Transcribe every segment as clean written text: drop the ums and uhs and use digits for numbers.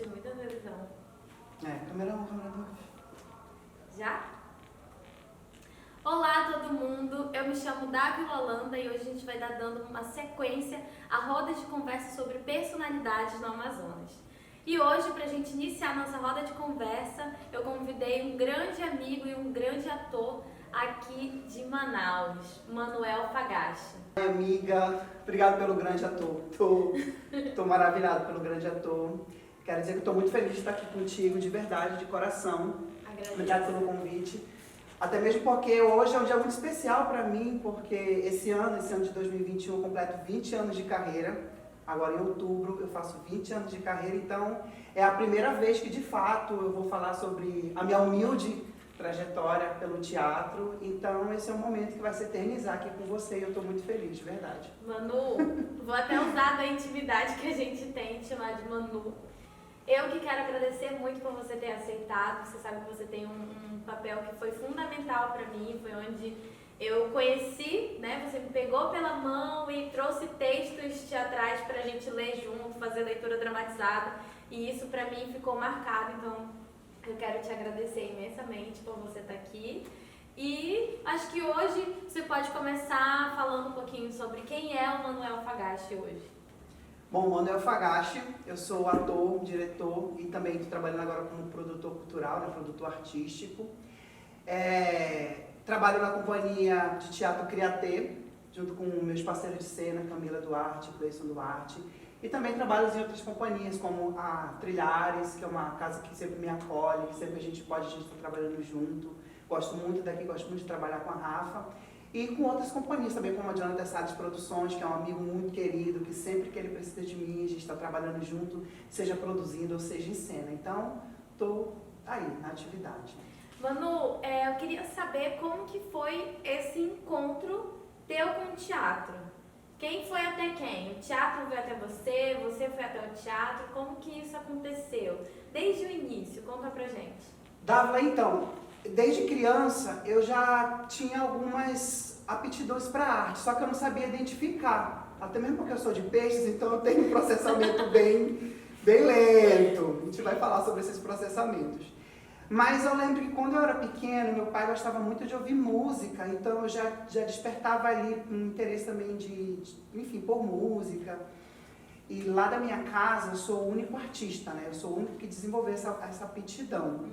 assiste muita televisão. Câmera 1, câmera 2. Já? Olá todo mundo, eu me chamo Davi Holanda e hoje a gente vai dar dando uma sequência a roda de conversa sobre personalidades no Amazonas. E hoje, para a gente iniciar nossa roda de conversa, eu convidei um grande amigo e um grande ator aqui de Manaus, Manuel Fagashi. Minha amiga, obrigado pelo grande ator. Tô maravilhado pelo grande ator. Quero dizer que estou muito feliz de estar aqui contigo, de verdade, de coração. Agradeço. Obrigado pelo convite. Até mesmo porque hoje é um dia muito especial para mim, porque esse ano de 2021, eu completo 20 anos de carreira. Agora em outubro eu faço 20 anos de carreira, então é a primeira vez que de fato eu vou falar sobre a minha humilde trajetória pelo teatro. Então esse é um momento que vai se eternizar aqui com você e eu estou muito feliz, de verdade. Manu, vou até usar da intimidade que a gente tem de chamar de Manu. Eu que quero agradecer muito por você ter aceitado. Você sabe que você tem um papel que foi fundamental para mim, foi onde eu conheci, né? Você me pegou pela mão e trouxe textos teatrais para a gente ler junto, fazer leitura dramatizada, e isso para mim ficou marcado. Então eu quero te agradecer imensamente por você estar aqui. E acho que hoje você pode começar falando um pouquinho sobre quem é o Manuel Fagashi hoje. Bom, Manuel Fagashi, eu sou ator, diretor e também estou trabalhando agora como produtor cultural, né, produtor artístico. Trabalho na companhia de teatro Criatê, junto com meus parceiros de cena, Camila Duarte, Cleison Duarte. E também trabalho em outras companhias, como a Trilhares, que é uma casa que sempre me acolhe, que sempre a gente está trabalhando junto. Gosto muito daqui, gosto muito de trabalhar com a Rafa. E com outras companhias também, como a Jonathan Salles Produções, que é um amigo muito querido, que sempre que ele precisa de mim, a gente está trabalhando junto, seja produzindo ou seja em cena. Então, estou aí, na atividade. Manu, eu queria saber como que foi esse encontro teu com o teatro. Quem foi até quem? O teatro veio até você, você foi até o teatro, como que isso aconteceu? Desde o início, conta pra gente. Dávila, então, desde criança eu já tinha algumas aptidões para arte, só que eu não sabia identificar. Até mesmo porque eu sou de peixes, então eu tenho um processamento bem lento. A gente vai falar sobre esses processamentos. Mas eu lembro que quando eu era pequeno, meu pai gostava muito de ouvir música, então eu já despertava ali um interesse também enfim, por música. E lá da minha casa eu sou o único artista, né? Eu sou o único que desenvolveu essa aptidão.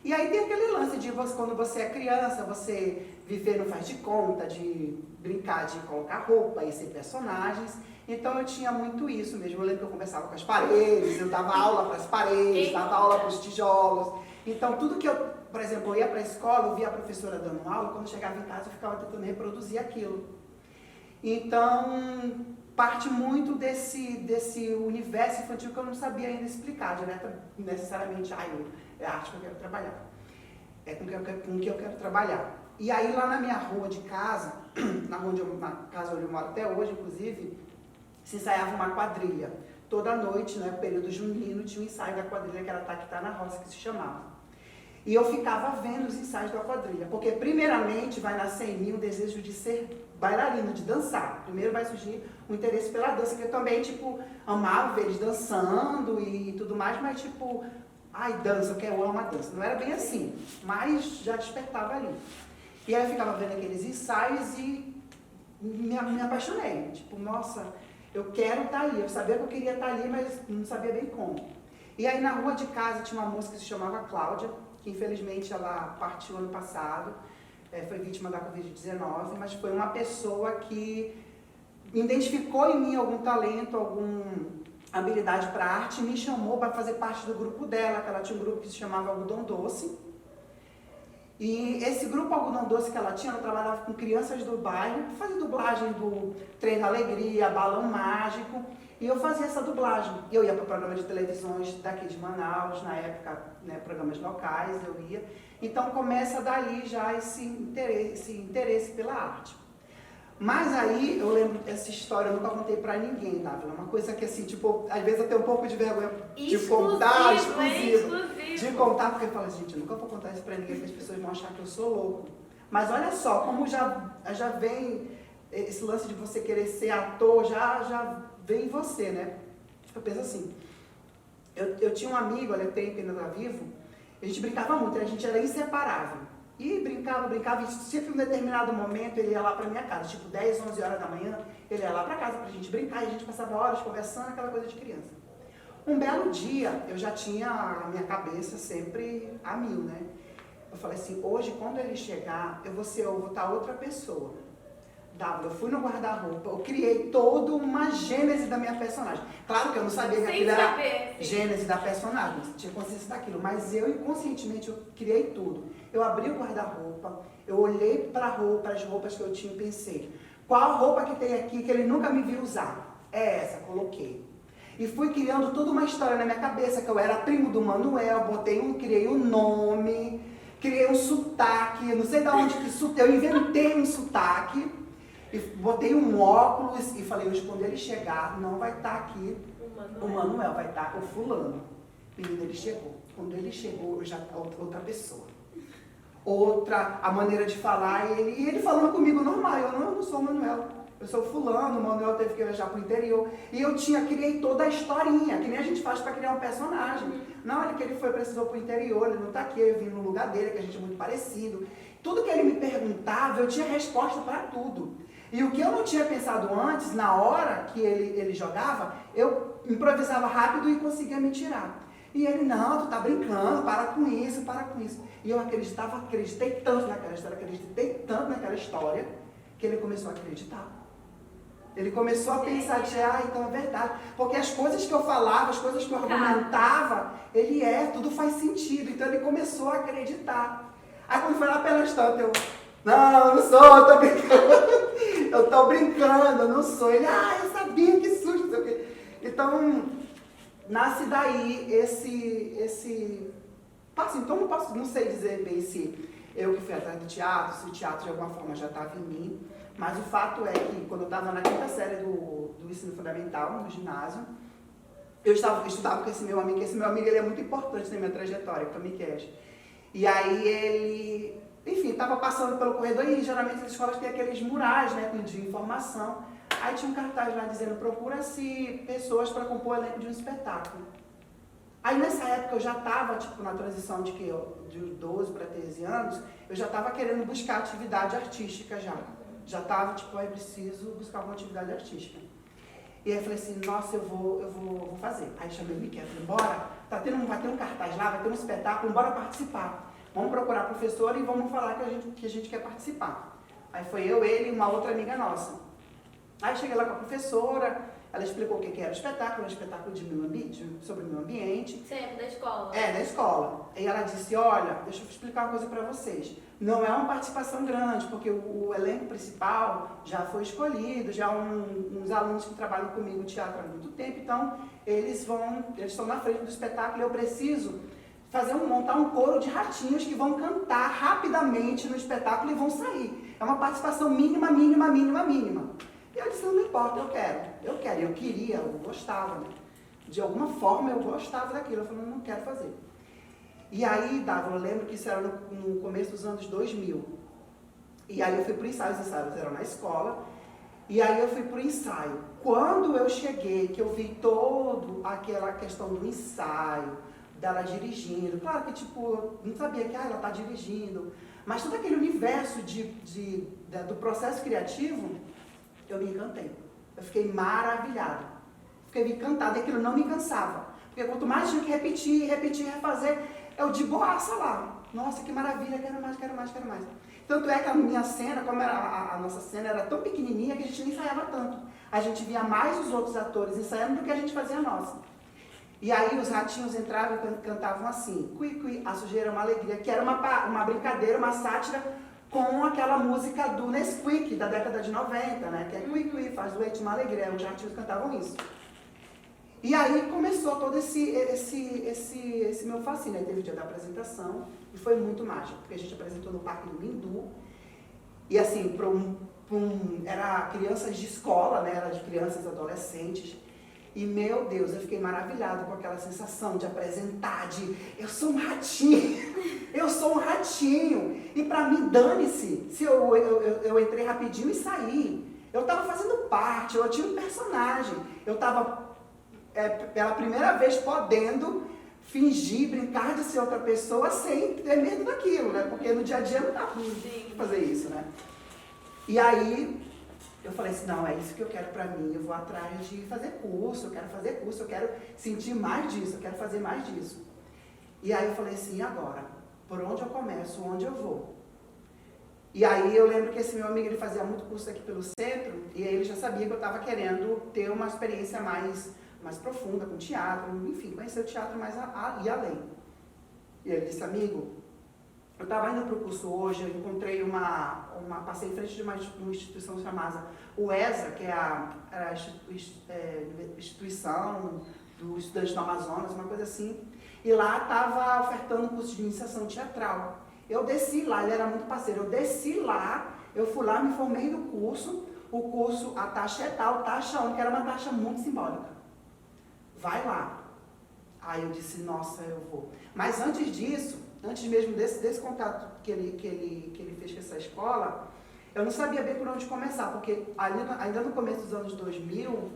E aí tem aquele lance de quando você é criança, você viver não faz de conta, de brincar, de colocar roupa e ser personagens. Então eu tinha muito isso mesmo. Eu lembro que eu conversava com as paredes, eu dava aula para as paredes, dava aula para os tijolos. Então tudo que eu, por exemplo, eu ia para a escola, eu via a professora dando aula, quando eu chegava em casa eu ficava tentando reproduzir aquilo. Então parte muito desse universo infantil que eu não sabia ainda explicar necessariamente. É a arte que eu quero trabalhar. É com que eu quero trabalhar. E aí lá na minha rua de casa, na casa onde eu moro até hoje, inclusive, se ensaiava uma quadrilha. Toda noite, né, período junino, tinha um ensaio da quadrilha, que era Taquitá na Roça, que se chamava. E eu ficava vendo os ensaios da quadrilha, porque primeiramente vai nascer em mim o desejo de ser bailarina, de dançar. Primeiro vai surgir o interesse pela dança, que eu também, amava ver eles dançando e tudo mais, mas dança, eu amo a dança. Não era bem assim, mas já despertava ali. E aí eu ficava vendo aqueles ensaios e me apaixonei. Nossa, eu quero estar ali. Eu sabia que eu queria estar ali, mas não sabia bem como. E aí na rua de casa tinha uma moça que se chamava Cláudia, que infelizmente ela partiu ano passado, foi vítima da Covid-19, mas foi uma pessoa que identificou em mim algum talento, alguma habilidade para arte e me chamou para fazer parte do grupo dela, que ela tinha um grupo que se chamava Algodão Doce. E esse grupo Algodão Doce que ela tinha, ela trabalhava com crianças do bairro, fazia dublagem do Trem da Alegria, Balão Mágico, e eu fazia essa dublagem. Eu ia para programas de televisões daqui de Manaus, na época, né, programas locais, eu ia. Então começa dali já esse interesse pela arte. Mas aí, eu lembro dessa história, eu nunca contei pra ninguém, Dávila. Uma coisa que assim, às vezes eu tenho um pouco de vergonha de contar, de contar, porque eu falo, gente, eu nunca vou contar isso pra ninguém, porque as pessoas vão achar que eu sou louco. Mas olha só, como já vem esse lance de você querer ser ator, já vem em você, né? Eu penso assim, Eu tinha um amigo, ele tem que ainda tá vivo, a gente brincava muito, a gente era inseparável. E brincava, e sempre em um determinado momento ele ia lá pra minha casa, tipo 10, 11 horas da manhã, ele ia lá pra casa pra gente brincar, e a gente passava horas conversando, aquela coisa de criança. Um belo dia, eu já tinha a minha cabeça sempre a mil, né? Eu falei assim, hoje quando ele chegar, eu vou estar outra pessoa. Eu fui no guarda-roupa, eu criei toda uma gênese da minha personagem. Claro que eu não sabia que aquilo era gênese da personagem, tinha consciência daquilo, mas eu inconscientemente eu criei tudo. Eu abri o guarda-roupa, eu olhei para as roupas que eu tinha e pensei, qual roupa que tem aqui que ele nunca me viu usar? É essa, coloquei. E fui criando toda uma história na minha cabeça, que eu era primo do Manuel, criei um nome, criei um sotaque, não sei de onde que eu inventei um sotaque. E botei um óculos e falei, hoje quando ele chegar, não vai estar aqui o Manuel, vai estar o fulano. Menino, ele chegou. Quando ele chegou, eu já outra pessoa. A maneira de falar, e ele falando comigo normal, eu não sou o Manuel, eu sou o fulano, o Manuel teve que viajar pro interior. E eu criei toda a historinha, que nem a gente faz para criar um personagem. Na hora que ele precisou pro interior, ele não está aqui, eu vim no lugar dele, que a gente é muito parecido. Tudo que ele me perguntava, eu tinha resposta para tudo. E o que eu não tinha pensado antes, na hora que ele jogava, eu improvisava rápido e conseguia me tirar. E ele, não, tu tá brincando, para com isso. E eu acreditei tanto naquela história, que ele começou a acreditar. Ele começou a pensar, então é verdade. Porque as coisas que eu falava, as coisas que eu argumentava, tudo faz sentido. Então ele começou a acreditar. Aí quando foi lá pela história, eu não sou, eu tô brincando. Eu tô brincando, eu não sou. Ele, eu sabia, que susto, não sei o quê. Então, nasce daí então não sei dizer bem se eu que fui atrás do teatro, se o teatro de alguma forma já estava em mim, mas o fato é que quando eu estava na 5ª série do ensino fundamental, no ginásio, eu estudava com esse meu amigo, ele é muito importante na minha trajetória, que é o Miquel. E aí ele, enfim, estava passando pelo corredor e geralmente as escolas têm aqueles murais, né, de informação. Aí tinha um cartaz lá dizendo, procura-se pessoas para compor o elenco de um espetáculo. Aí nessa época eu já estava, na transição de 12 para 13 anos, eu já estava querendo buscar atividade artística já. Já estava, eu preciso buscar uma atividade artística. E aí eu falei assim, nossa, eu vou fazer. Aí chamei o Miquel, falei, bora, vai ter um cartaz lá, vai ter um espetáculo, bora participar. Vamos procurar a professora e vamos falar que a gente quer participar. Aí foi eu, ele e uma outra amiga nossa. Aí cheguei lá com a professora, ela explicou o que era o espetáculo, um espetáculo sobre o meio ambiente. Sempre, da escola. Da escola. E ela disse, olha, deixa eu explicar uma coisa para vocês. Não é uma participação grande, porque o elenco principal já foi escolhido, já uns alunos que trabalham comigo no teatro há muito tempo, então eles estão na frente do espetáculo e eu preciso montar um coro de ratinhos que vão cantar rapidamente no espetáculo e vão sair. É uma participação mínima. E eu disse, não importa, eu quero, eu queria, eu gostava, né? De alguma forma eu gostava daquilo, eu falei, não quero fazer. E aí, eu lembro que isso era no começo dos anos 2000. E aí eu fui para o ensaio, os ensaios eram na escola, e aí eu fui para o ensaio. Quando eu cheguei, que eu vi toda aquela questão do ensaio, dela dirigindo, claro que eu não sabia que ela está dirigindo, mas todo aquele universo do processo criativo, eu me encantei. Eu fiquei maravilhada. Fiquei encantada, e aquilo não me cansava. Porque quanto mais tinha que repetir, refazer, eu de boaça lá. Nossa, que maravilha, quero mais. Tanto é que a minha cena, como a nossa cena era tão pequenininha que a gente nem ensaiava tanto. A gente via mais os outros atores ensaiando do que a gente fazia a nossa. E aí os ratinhos entravam e cantavam assim, Cui, a sujeira é uma alegria, que era uma brincadeira, uma sátira com aquela música do Nesquik, da década de 90, né? Que é Cui, faz do leite uma alegria, os ratinhos cantavam isso. E aí começou todo esse meu fascínio. Aí teve o dia da apresentação e foi muito mágico, porque a gente apresentou no Parque do Mindu. E assim, era crianças de escola, né? Era de crianças e adolescentes. E, meu Deus, eu fiquei maravilhada com aquela sensação de apresentar, eu sou um ratinho, E pra mim, dane-se, se eu entrei rapidinho e saí. Eu tava fazendo parte, eu tinha um personagem, eu tava pela primeira vez podendo fingir, brincar de ser outra pessoa sem ter medo daquilo, né? Porque no dia a dia não dá pra fazer isso, né? E aí eu falei assim, não, é isso que eu quero pra mim, eu vou atrás de fazer curso, eu quero sentir mais disso, eu quero fazer mais disso. E aí eu falei assim, e agora? Por onde eu começo? Onde eu vou? E aí eu lembro que esse meu amigo, ele fazia muito curso aqui pelo centro, e aí ele já sabia que eu estava querendo ter uma experiência mais profunda com teatro, enfim, conhecer o teatro mais e além. E ele disse, amigo, eu estava indo para o curso hoje, eu encontrei passei em frente de uma instituição chamada UESA, que é a instituição dos estudantes do Amazonas, uma coisa assim, e lá estava ofertando um curso de iniciação teatral. Eu desci lá, ele era muito parceiro, eu desci lá, eu fui lá, me formei no curso, o curso, a taxa é tal, taxa 1, que era uma taxa muito simbólica. Vai lá. Aí eu disse, nossa, eu vou. Mas antes disso, antes mesmo desse contato que ele fez com essa escola, eu não sabia bem por onde começar, porque ainda no começo dos anos 2000,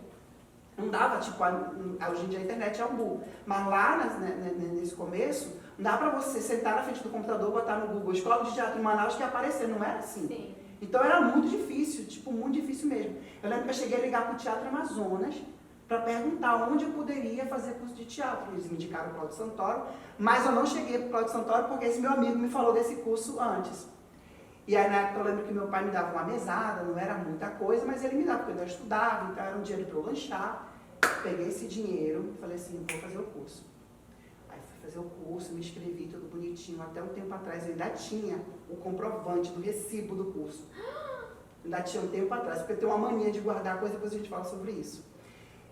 não dava, tipo, hoje em dia a internet é um boom, mas lá nesse começo, não dá pra você sentar na frente do computador, botar no Google Escola de Teatro em Manaus que ia aparecer, não era assim. Sim. Então era muito difícil, tipo, muito difícil mesmo. Eu lembro que eu cheguei a ligar pro Teatro Amazonas para perguntar onde eu poderia fazer curso de teatro. Eles me indicaram o Cláudio Santoro, mas eu não cheguei pro Cláudio Santoro porque esse meu amigo me falou desse curso antes. E aí na época eu lembro que meu pai me dava uma mesada, não era muita coisa, mas ele me dava, porque eu estudava, então era um dinheiro para eu lanchar. Peguei esse dinheiro e falei assim, vou fazer o curso. Aí fui fazer o curso, me inscrevi, tudo bonitinho. Até um tempo atrás eu ainda tinha o comprovante do recibo do curso. Ainda tinha um tempo atrás, porque eu tenho uma mania de guardar coisa, depois a gente fala sobre isso.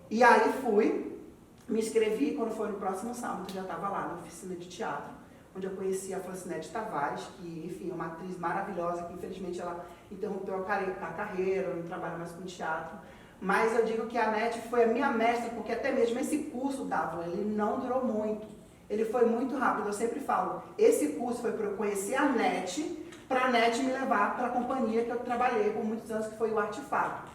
E aí fui, me inscrevi, quando foi no próximo sábado, eu já estava lá na oficina de teatro, onde eu conheci a Francinete Tavares, que, enfim, é uma atriz maravilhosa, que infelizmente ela interrompeu a carreira, não trabalha mais com teatro. Mas eu digo que a NET foi a minha mestra, porque até mesmo esse curso, Dávila, ele não durou muito. Ele foi muito rápido, eu sempre falo, esse curso foi para eu conhecer a NET, para a NET me levar para a companhia que eu trabalhei por muitos anos, que foi o Artefato.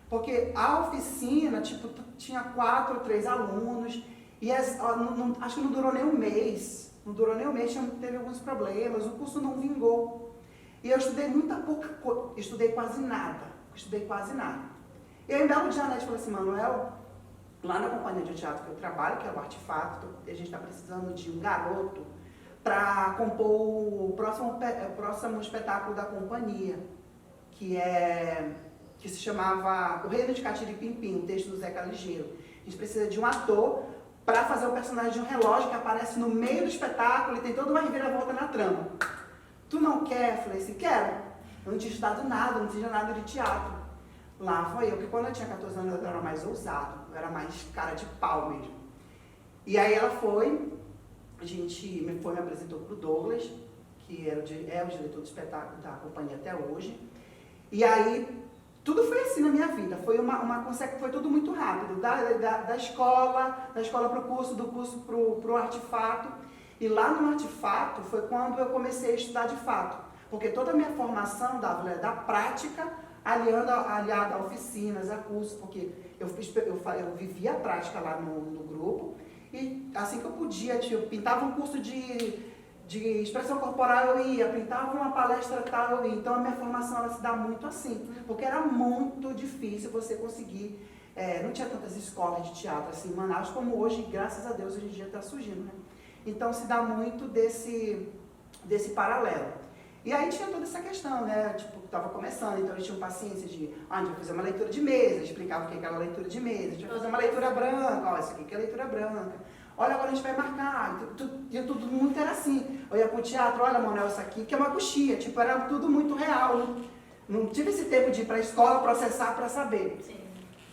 Porque a oficina, tipo, tinha 4 ou 3 alunos, e acho que não durou nem um mês. Não durou nem um mês, teve alguns problemas, o curso não vingou. E eu estudei muita pouca coisa, estudei quase nada. E aí, um belo dia, a NET falou assim, Manuel, lá na companhia de teatro que eu trabalho, que é o Artefato, a gente está precisando de um garoto para compor o próximo espetáculo da companhia, que se chamava O Reino de Catiripimpim, o texto do Zeca Ligeiro. A gente precisa de um ator para fazer o personagem de um relógio que aparece no meio do espetáculo e tem toda uma reviravolta na trama. Tu não quer? Eu falei assim, quero. Eu não tinha estudado nada, não tinha nada de teatro. Lá foi eu, porque quando eu tinha 14 anos eu era mais ousado, eu era mais cara de pau mesmo. E aí ela foi, me apresentou para o Douglas, que é o diretor do espetáculo da companhia até hoje. E aí, tudo foi assim na minha vida, foi foi tudo muito rápido, da escola para o curso, do curso para o Artefato. E lá no Artefato foi quando eu comecei a estudar de fato, porque toda a minha formação da prática, aliada a oficinas, a cursos, porque eu vivia a prática lá no grupo, e assim que eu podia, eu pintava um curso de expressão corporal, eu ia, pintava uma palestra tal, eu ia. Então a minha formação ela se dá muito assim, porque era muito difícil você conseguir, não tinha tantas escolas de teatro assim em Manaus, como hoje, graças a Deus, hoje em dia está surgindo, né? Então se dá muito desse paralelo. E aí tinha toda essa questão, né? Tipo, estava começando, então eles tinham paciência de, a gente vai fazer uma leitura de mesa, explicava o que era leitura de mesa, a gente vai fazer uma leitura branca, isso aqui que é leitura branca. Olha, agora a gente vai marcar, tudo muito era assim. Eu ia pro teatro, olha, Manuel, isso aqui que é uma coxia, tipo, era tudo muito real. Não tive esse tempo de ir pra escola, processar para saber. Sim.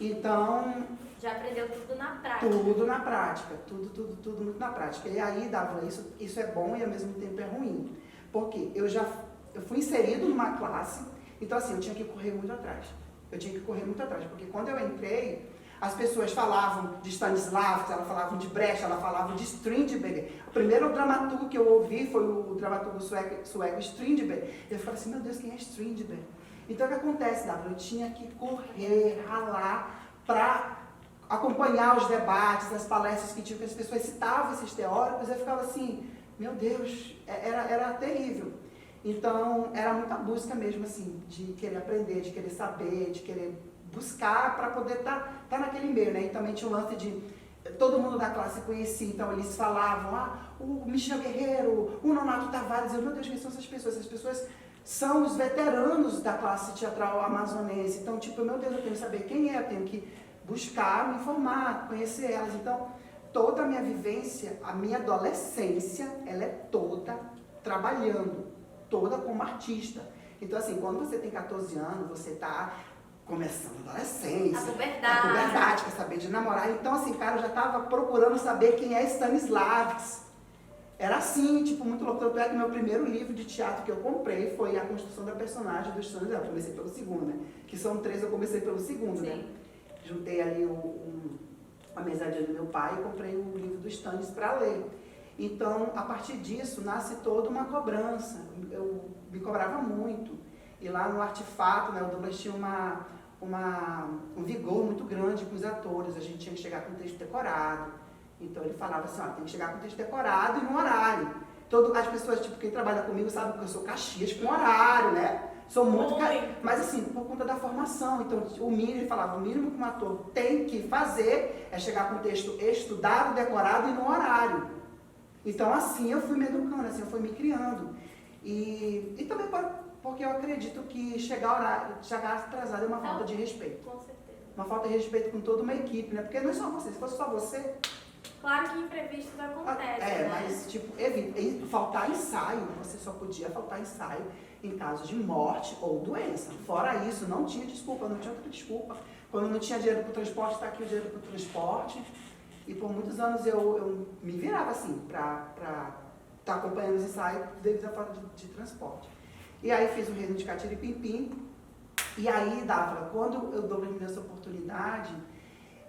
Então... Já aprendeu tudo na prática. Tudo na prática, tudo muito na prática. E aí, Dávila, isso é bom e ao mesmo tempo é ruim. Porque eu fui inserido numa classe, então assim, eu tinha que correr muito atrás. Porque quando eu entrei, as pessoas falavam de Stanislavski, elas falavam de Brecht, elas falavam de Strindberg. O primeiro dramaturgo que eu ouvi foi o dramaturgo sueco Strindberg. Eu falei assim, meu Deus, quem é Strindberg? Então o que acontece, Dávila? Eu tinha que correr, ralar, para acompanhar os debates, as palestras que tinham, que as pessoas citavam esses teóricos, eu ficava assim, meu Deus, era terrível. Então, era muita busca mesmo, assim, de querer aprender, de querer saber, de querer buscar para poder estar naquele meio, né? E também tinha o lance de todo mundo da classe conhecia, então eles falavam, o Michel Guerreiro, o Nonato Tavares, eu, meu Deus, quem são essas pessoas? Essas pessoas são os veteranos da classe teatral amazonense, então, tipo, meu Deus, eu tenho que saber quem é, eu tenho que buscar, me informar, conhecer elas. Então, toda a minha vivência, a minha adolescência, ela é toda trabalhando, toda como artista. Então, assim, quando você tem 14 anos, você está começando a adolescência, a puberdade, quer saber de namorar. Então, assim, cara, eu já estava procurando saber quem é Stanislavski. Era assim, tipo, muito louco. Tanto é que meu primeiro livro de teatro que eu comprei foi A Construção da Personagem do Stanislavski. Eu comecei pelo segundo, né? Que são 3, eu comecei pelo segundo, né? Juntei ali a mesadinha do meu pai e comprei o livro do Stanis para ler. Então, a partir disso, nasce toda uma cobrança. Eu me cobrava muito. E lá no Artefato, né, o Douglas tinha um vigor muito grande com os atores. A gente tinha que chegar com o texto decorado. Então, ele falava assim, tem que chegar com o texto decorado e no horário. As pessoas, tipo, quem trabalha comigo sabe que eu sou Caxias com horário, né? Sou muito... Mas, assim, por conta da formação. Então, o mínimo, ele falava, o mínimo que um ator tem que fazer é chegar com o texto estudado, decorado e no horário. Então, assim, eu fui me educando, assim, eu fui me criando. E também porque eu acredito que chegar atrasado é uma falta de respeito. Com certeza. Uma falta de respeito com toda uma equipe, né? Porque não é só você. Se fosse só você... Claro que imprevistos acontecem, né? Mas, tipo, faltar ensaio. Você só podia faltar ensaio em caso de morte ou doença. Fora isso, não tinha desculpa, não tinha outra desculpa. Quando não tinha dinheiro para o transporte, está aqui o dinheiro para o transporte. E por muitos anos eu me virava assim, para estar acompanhando os ensaios devido à falta de transporte. E aí fiz o Reino de Catiripimpim. E aí, Dávila, quando eu dou essa oportunidade,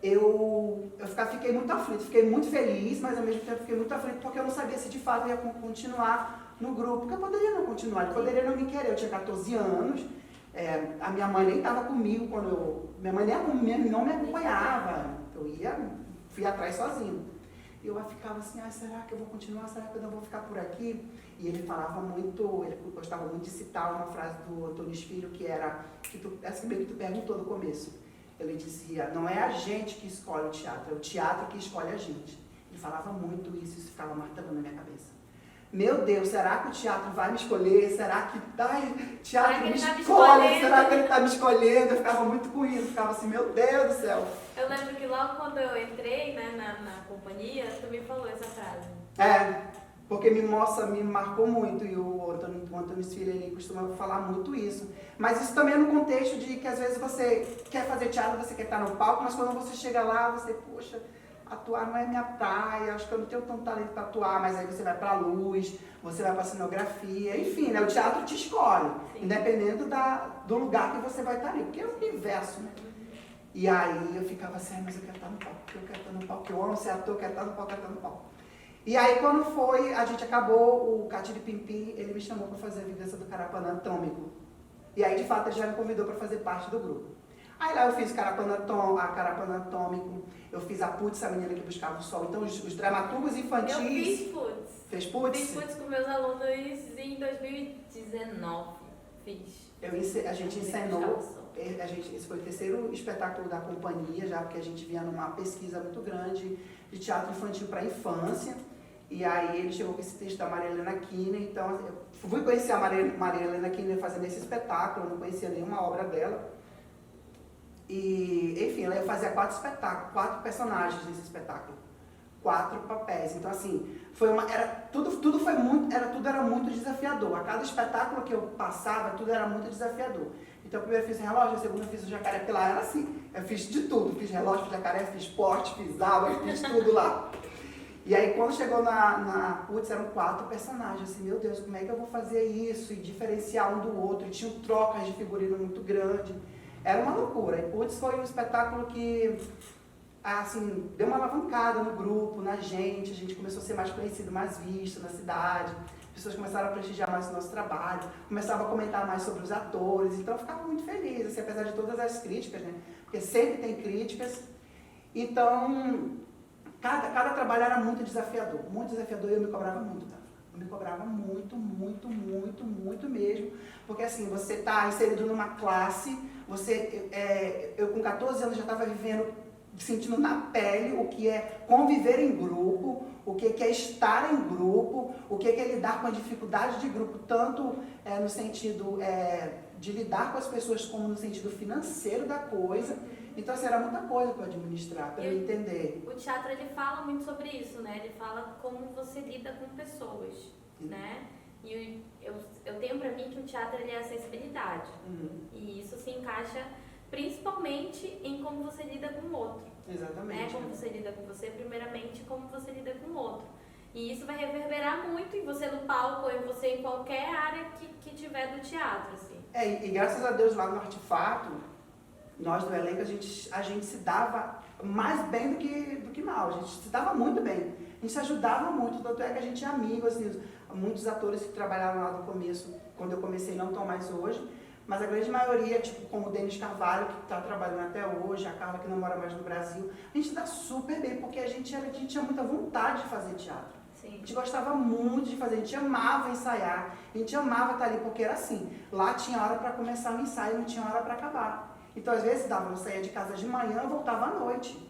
eu fiquei muito aflito, fiquei muito feliz, mas ao mesmo tempo fiquei muito aflito porque eu não sabia se de fato eu ia continuar no grupo, porque eu poderia não continuar, ele poderia não me querer. Eu tinha 14 anos, a minha mãe nem estava comigo quando minha mãe não me acompanhava, fui atrás sozinho. E eu ficava assim, será que eu vou continuar, será que eu não vou ficar por aqui? E ele falava muito, ele gostava muito de citar uma frase do Antônio Filho, que era, essa meio que tu perguntou no começo. Ele dizia, não é a gente que escolhe o teatro, é o teatro que escolhe a gente. Ele falava muito isso ficava martelando na minha cabeça. Meu Deus, será que o teatro vai me escolher? Será que teatro me escolhe? Será que ele está me escolhendo? Eu ficava muito com isso, ficava assim, meu Deus do céu. Eu lembro que logo quando eu entrei, né, na companhia, tu me falou essa frase. Porque me marcou muito, e o Antônio Filho, ele costuma falar muito isso. Mas isso também é no contexto de que às vezes você quer fazer teatro, você quer estar no palco, mas quando você chega lá, você, poxa, atuar não é minha praia, acho que eu não tenho tanto talento para atuar, mas aí você vai para a luz, você vai para a cenografia, enfim, né? O teatro te escolhe, independendo do lugar que você vai estar ali, porque é o universo, né? E aí eu ficava assim, mas eu quero estar no palco, eu amo ser ator, eu quero estar no palco, E aí quando a gente acabou o Catiripimpim, ele me chamou para fazer a Vingança do Carapanã Atômico. E aí de fato ele já me convidou para fazer parte do grupo. Aí lá eu fiz Carapanã Atômico, eu fiz a Putz, a menina que buscava o sol. Então os dramaturgos infantis... Eu fiz Putz. Fez Putz? Fiz Putz com meus alunos em 2019. A gente encenou, esse foi o terceiro espetáculo da companhia, já porque a gente vinha numa pesquisa muito grande de teatro infantil para a infância. E aí ele chegou com esse texto da Maria Helena Kinner, então eu fui conhecer a Maria Helena Kinner fazendo esse espetáculo, eu não conhecia nenhuma obra dela. E, enfim, ela ia fazer 4 personagens nesse espetáculo, 4 papéis. Então, assim, tudo era muito desafiador. A cada espetáculo que eu passava, tudo era muito desafiador. Então, primeiro eu fiz o relógio, a segunda eu fiz o jacaré, porque lá era assim, eu fiz de tudo. Fiz relógio, fiz jacaré, fiz esporte, fiz água, fiz tudo lá. E aí, quando chegou na Putz, eram 4 personagens. Assim, meu Deus, como é que eu vou fazer isso? E diferenciar um do outro. E tinham trocas de figurino muito grande. Era uma loucura. E Putz foi um espetáculo que, assim, deu uma alavancada no grupo, na gente. A gente começou a ser mais conhecido, mais visto na cidade. As pessoas começaram a prestigiar mais o nosso trabalho. Começavam a comentar mais sobre os atores. Então, eu ficava muito feliz, assim, apesar de todas as críticas, né? Porque sempre tem críticas. Então, cada trabalho era muito desafiador e eu me cobrava muito, tá? Eu me cobrava muito, muito, muito, muito mesmo, porque assim, você está inserido numa classe, eu com 14 anos já estava sentindo na pele o que é conviver em grupo, o que é estar em grupo, o que é lidar com a dificuldade de grupo, tanto no sentido de lidar com as pessoas como no sentido financeiro da coisa. Então, assim, era muita coisa para administrar, para eu entender. O teatro, ele fala muito sobre isso, né? Ele fala como você lida com pessoas, né? E eu tenho para mim que o teatro, ele é acessibilidade. E isso se encaixa principalmente em como você lida com o outro. Exatamente. Né? Como você lida com você, primeiramente, como você lida com o outro. E isso vai reverberar muito em você no palco, ou em você em qualquer área que tiver do teatro, assim. E graças a Deus lá no Artefato, nós do elenco, a gente se dava mais bem do que mal, a gente se dava muito bem, a gente se ajudava muito, tanto é que a gente é amigo, assim, muitos atores que trabalharam lá no começo, quando eu comecei, não estão mais hoje, mas a grande maioria, tipo, como o Denis Carvalho, que está trabalhando até hoje, a Carla, que não mora mais no Brasil, a gente se dá super bem, porque a gente tinha muita vontade de fazer teatro. Sim. A gente gostava muito de fazer, a gente amava ensaiar, a gente amava estar ali, porque era assim, lá tinha hora para começar o ensaio, não tinha hora para acabar. Então, às vezes, eu saía de casa de manhã e voltava à noite.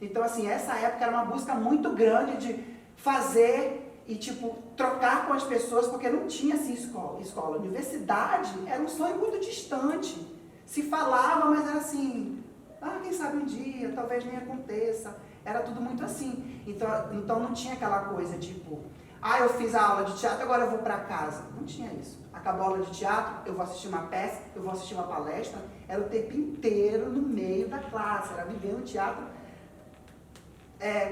Então, assim, essa época era uma busca muito grande de fazer e, tipo, trocar com as pessoas, porque não tinha, assim, escola. Universidade era um sonho muito distante. Se falava, mas era assim, quem sabe um dia, talvez nem aconteça. Era tudo muito assim. Então não tinha aquela coisa, tipo, eu fiz a aula de teatro, agora eu vou para casa. Não tinha isso. Acabou a aula de teatro, eu vou assistir uma peça, eu vou assistir uma palestra. Era o tempo inteiro no meio da classe, era viver no teatro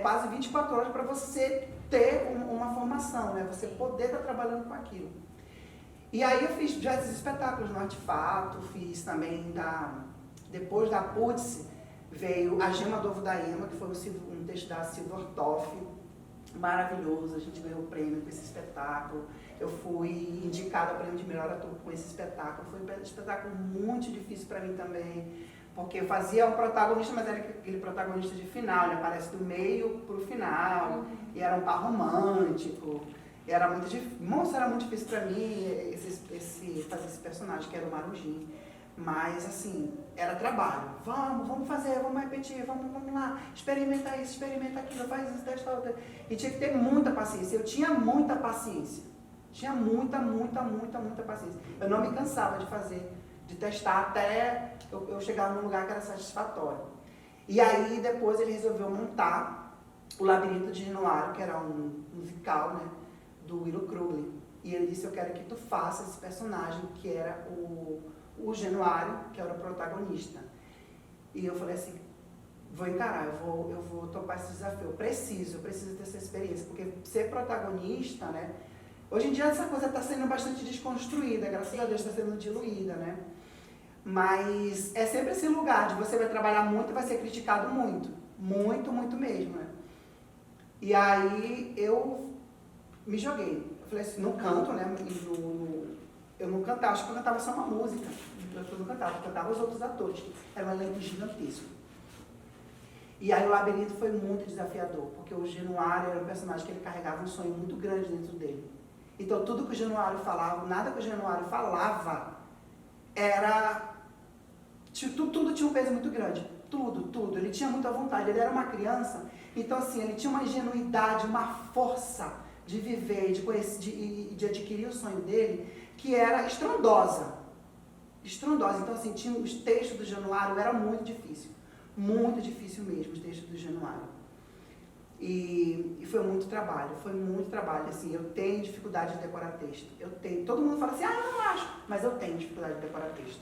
quase 24 horas para você ter uma formação, né? Você poder estar trabalhando com aquilo. E aí eu fiz já esses espetáculos no Artefato, fiz também, depois da Putz, veio A Gema do Ovo da Ema, que foi um texto da Silvia Ortoff, maravilhoso, a gente ganhou o prêmio com esse espetáculo. Eu fui indicada ao prêmio de melhor ator com esse espetáculo. Foi um espetáculo muito difícil para mim também, porque eu fazia um protagonista, mas era aquele protagonista de final, ele aparece do meio pro final, e era um par romântico, e era muito difícil. Nossa, era muito difícil para mim fazer esse personagem, que era o Marujinho. Mas, assim, era trabalho. Vamos fazer, vamos repetir, vamos lá, experimenta isso, experimenta aquilo, faz isso, testa outra. E tinha que ter muita paciência. Eu tinha muita paciência. Tinha muita paciência. Eu não me cansava de fazer, de testar até eu chegar num lugar que era satisfatório. E aí, depois, ele resolveu montar o Labirinto de Januário, que era um musical, né, do Willow Krugler. E ele disse, eu quero que tu faça esse personagem, que era o Januário, que era o protagonista. E eu falei assim, vou encarar, eu vou topar esse desafio. Eu preciso ter essa experiência, porque ser protagonista, né? Hoje em dia essa coisa está sendo bastante desconstruída, graças a Deus está sendo diluída, né? Mas é sempre esse lugar de você vai trabalhar muito e vai ser criticado muito. Muito mesmo, né? E aí eu me joguei. Eu falei assim, não canto, né? Eu não cantava, acho que eu cantava só uma música. Eu não cantava, eu cantava os outros atores. Era um elenco gigantesco. E aí o Labirinto foi muito desafiador, porque o Januário era um personagem que ele carregava um sonho muito grande dentro dele. Então tudo que o Januário falava, nada que o Januário falava, tudo tinha um peso muito grande. Tudo. Ele tinha muita vontade, ele era uma criança, então assim, ele tinha uma ingenuidade, uma força de viver, de conhecer, de adquirir o sonho dele, que era estrondosa. Então assim, tinha os textos do Januário, era muito difícil mesmo os textos do Januário. E foi muito trabalho, assim, eu tenho dificuldade de decorar texto, todo mundo fala assim, eu não acho, mas eu tenho dificuldade de decorar texto.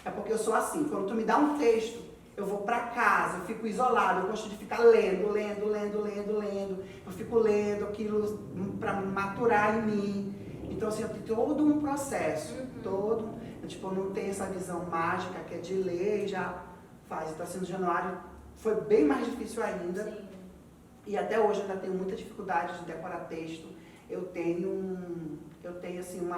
É porque eu sou assim, quando tu me dá um texto, eu vou pra casa, eu fico isolado, eu gosto de ficar lendo, eu fico lendo aquilo pra maturar em mim. Então, assim, eu tenho todo um processo, eu não tenho essa visão mágica que é de ler e já faz. Então, assim, no Januário foi bem mais difícil ainda. Sim. E até hoje eu ainda tenho muita dificuldade de decorar texto. Eu tenho assim,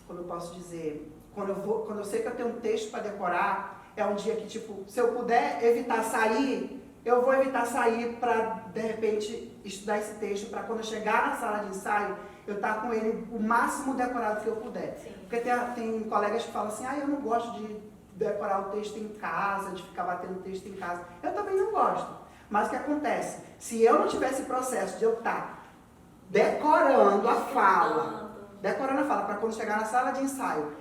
como eu posso dizer, quando eu sei que eu tenho um texto para decorar, é um dia que, tipo, se eu puder evitar sair, eu vou evitar sair para, de repente, estudar esse texto, para quando eu chegar na sala de ensaio, eu estar com ele o máximo decorado que eu puder. Sim. Porque tem colegas que falam assim, eu não gosto de decorar o texto em casa, de ficar batendo texto em casa. Eu também não gosto. Mas o que acontece? Se eu não tivesse processo de eu estar decorando a fala, para quando chegar na sala de ensaio,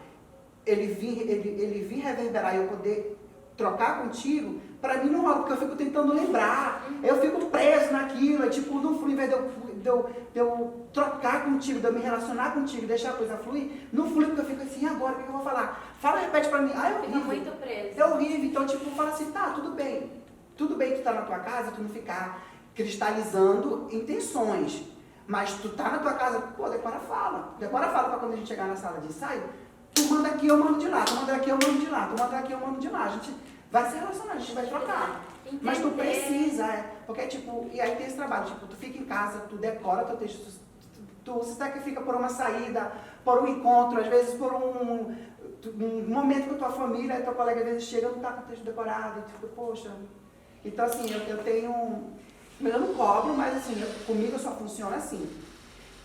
ele vir reverberar e eu poder trocar contigo, para mim não rola, porque eu fico tentando lembrar, eu fico preso naquilo, é tipo, não flui, em vez de eu trocar contigo, de eu me relacionar contigo, deixar a coisa fluir, não flui, porque eu fico assim, agora, o que eu vou falar? Fala, repete pra mim, é horrível. Fica muito preso. É horrível, então tipo, fala assim, tá, tudo bem que tu tá na tua casa, tu não ficar cristalizando intenções, mas tu tá na tua casa, pô, decora a fala pra quando a gente chegar na sala de ensaio, tu manda aqui, eu mando de lá, tu manda aqui, eu mando de lá, tu manda aqui, eu mando de lá, a gente vai se relacionar, a gente vai trocar. Entender. Mas tu precisa, porque tipo, e aí tem esse trabalho, tipo, tu fica em casa, tu decora teu texto, tu se sacrifica por uma saída, por um encontro, às vezes por um momento com a tua família, aí teu colega às vezes chega, não tá com o texto decorado, e tu fica, poxa. Então assim, eu não cobro, mas assim, comigo só funciona assim.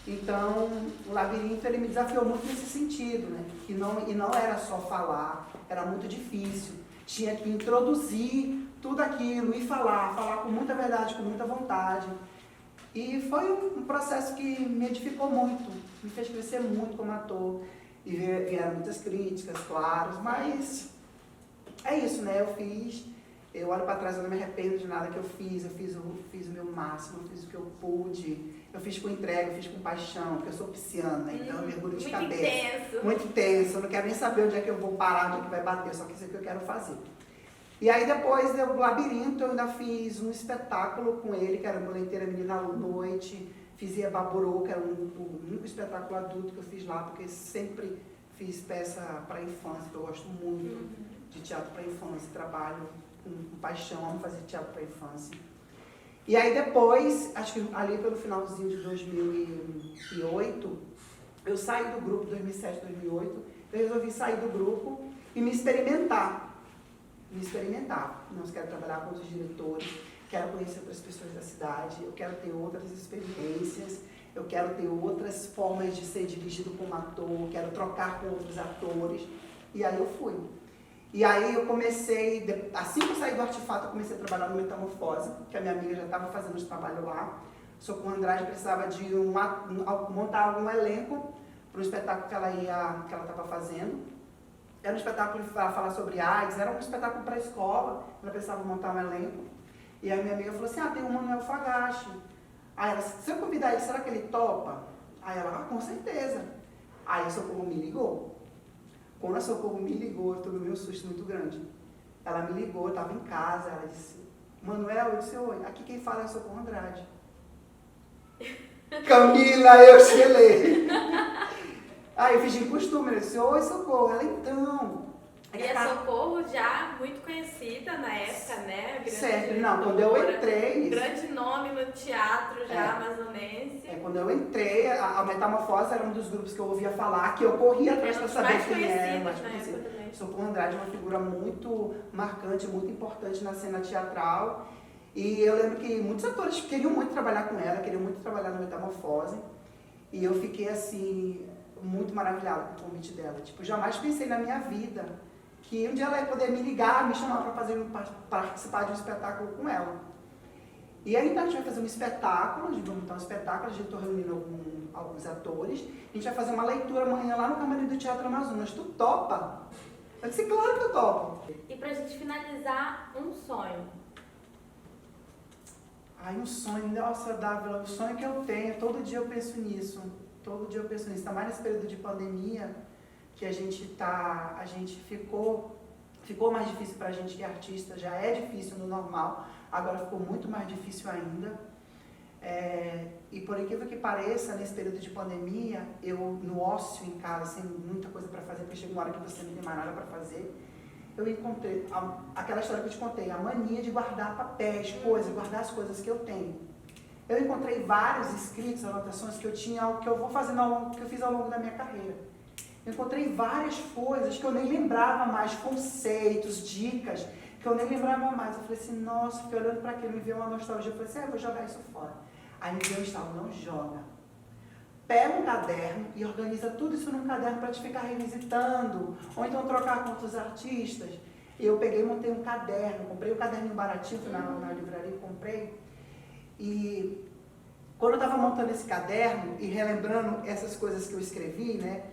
Então, o labirinto, ele me desafiou muito nesse sentido, né? E não era só falar, era muito difícil. Tinha que introduzir tudo aquilo e falar com muita verdade, com muita vontade. E foi um processo que me edificou muito, me fez crescer muito como ator. E vieram muitas críticas, claro, mas é isso, né? Eu olho para trás, eu não me arrependo de nada que eu fiz o meu máximo, eu fiz o que eu pude, eu fiz com entrega, eu fiz com paixão, porque eu sou pisciana, então eu mergulho de cabeça. Muito intenso, eu não quero nem saber onde é que eu vou parar, onde é que vai bater, só que isso é o que eu quero fazer. E aí depois do Labirinto, eu ainda fiz um espetáculo com ele, que era a Boleteira Menina à Noite, fiz Baburô, que era o único espetáculo adulto que eu fiz lá, porque sempre fiz peça para infância, que eu gosto muito de teatro para infância, trabalho com paixão, amo fazer teatro para infância. E aí depois, acho que ali pelo finalzinho de 2008, eu saí do grupo, 2007, 2008, eu resolvi sair do grupo e me experimentar. Não, eu quero trabalhar com outros diretores, quero conhecer outras pessoas da cidade, eu quero ter outras experiências, eu quero ter outras formas de ser dirigido como ator, quero trocar com outros atores. E aí eu fui. E aí eu comecei, assim que eu saí do Artefato, eu comecei a trabalhar no Metamorfose, que a minha amiga já estava fazendo os trabalhos lá. Socorro Andrade precisava de montar um elenco para o espetáculo que ela estava fazendo. Era um espetáculo para falar sobre AIDS, era um espetáculo para a escola, ela precisava montar um elenco. E aí minha amiga falou assim, tem o Manuel Fagache. Aí ela, se eu convidar ele, será que ele topa? Aí ela, com certeza. Aí a Socorro me ligou. Quando a Socorro me ligou, eu tomei um susto muito grande. Ela me ligou, eu estava em casa, ela disse, Manuel, eu disse, oi, aqui quem fala é a Socorro Andrade. Camila, eu gelei. Aí eu fiz de costume, eu disse, oi Socorro, ela então. E a Socorro já muito conhecida na época, né? Certo, não, quando eu entrei... Grande nome no teatro já amazonense. Quando eu entrei, a Metamorfose era um dos grupos que eu ouvia falar, que eu corria atrás para saber quem era. Mais conhecido. Socorro Andrade é uma figura muito marcante, muito importante na cena teatral. E eu lembro que muitos atores queriam muito trabalhar com ela, queriam muito trabalhar na Metamorfose. E eu fiquei, assim, muito maravilhada com o convite dela. Tipo, jamais pensei na minha vida que um dia ela ia poder me ligar, me chamar para participar de um espetáculo com ela. E aí então a gente vai fazer um espetáculo, a gente vai montar um espetáculo, a gente está reunindo alguns atores, a gente vai fazer uma leitura amanhã lá no Camarim do Teatro Amazonas. Tu topa? Eu disse, claro que eu topo. E pra gente finalizar, um sonho. Um sonho, nossa, Dávila, o sonho que eu tenho, todo dia eu penso nisso, ainda mais nesse período de pandemia, que a gente ficou mais difícil para a gente que é artista, já é difícil no normal, agora ficou muito mais difícil ainda. E por incrível que pareça, nesse período de pandemia, eu no ócio em casa, sem muita coisa para fazer, porque chega uma hora que você não tem mais nada para fazer, eu encontrei aquela história que eu te contei, a mania de guardar papéis, guardar as coisas que eu tenho. Eu encontrei vários escritos, anotações que eu tinha, que eu vou fazendo que eu fiz ao longo da minha carreira. Eu encontrei várias coisas que eu nem lembrava mais, conceitos, dicas, que eu nem lembrava mais. Eu falei assim, nossa, fiquei olhando para aquilo, me veio uma nostalgia. Eu falei assim, eu vou jogar isso fora. Aí me veio um estalo, não joga. Pega um caderno e organiza tudo isso num caderno para te ficar revisitando, ou então trocar com outros artistas. Eu peguei e montei um caderno, comprei um caderninho baratinho, fui na livraria e comprei. E quando eu estava montando esse caderno e relembrando essas coisas que eu escrevi, né,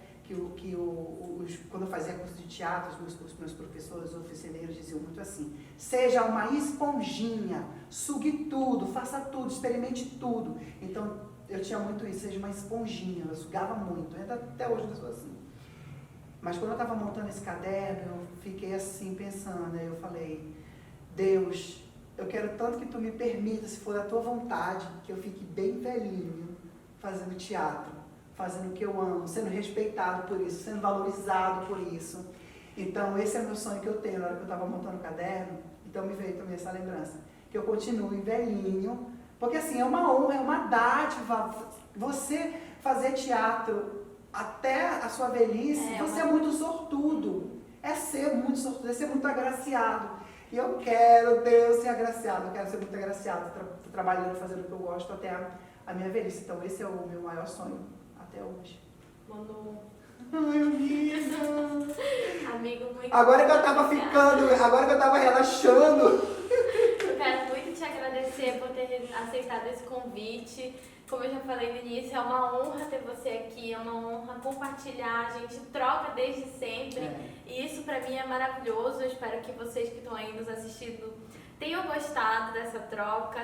quando eu fazia curso de teatro, os meus professores oficineiros diziam muito assim, seja uma esponjinha, sugue tudo, faça tudo, experimente tudo. Então, eu tinha muito isso, seja uma esponjinha, eu sugava muito, até hoje eu sou assim. Mas quando eu estava montando esse caderno, eu fiquei assim, pensando, aí eu falei, Deus, eu quero tanto que tu me permita, se for da tua vontade, que eu fique bem velhinho, fazendo teatro, fazendo o que eu amo, sendo respeitado por isso, sendo valorizado por isso. Então, esse é meu sonho que eu tenho na hora que eu estava montando o caderno. Então, me veio também essa lembrança, que eu continue velhinho, porque assim, é uma honra, é uma dádiva. Você fazer teatro até a sua velhice, você é muito sortudo. É ser muito sortudo, é ser muito agraciado. E eu quero, Deus, ser agraciado, eu quero ser muito agraciado, trabalhando, fazendo o que eu gosto até a minha velhice. Então, esse é o meu maior sonho até hoje. Manu. Ai, amiga. Amigo, muito agora que eu tava relaxando. Eu quero muito te agradecer por ter aceitado esse convite. Como eu já falei no início, é uma honra ter você aqui, é uma honra compartilhar, a gente troca desde sempre. E isso pra mim é maravilhoso. Eu espero que vocês que estão aí nos assistindo tenham gostado dessa troca.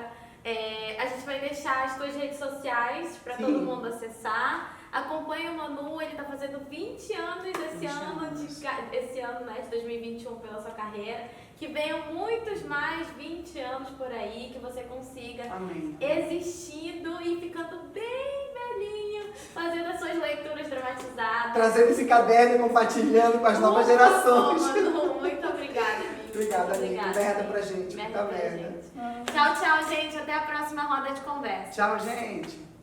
A gente vai deixar as tuas redes sociais para todo mundo acessar. Acompanhe o Manu, ele está fazendo 20 anos esse ano, né, de 2021 pela sua carreira. Que venham muitos mais 20 anos por aí, que você consiga existindo e ficando bem velhinho, fazendo as suas leituras dramatizadas. Trazendo esse caderno e compartilhando com as novas gerações. Manu, muito obrigada, amiga. Obrigada, amiga. Merda pra gente. Merda pra gente. Tchau, tchau, gente. Até a próxima roda de conversa. Tchau, gente.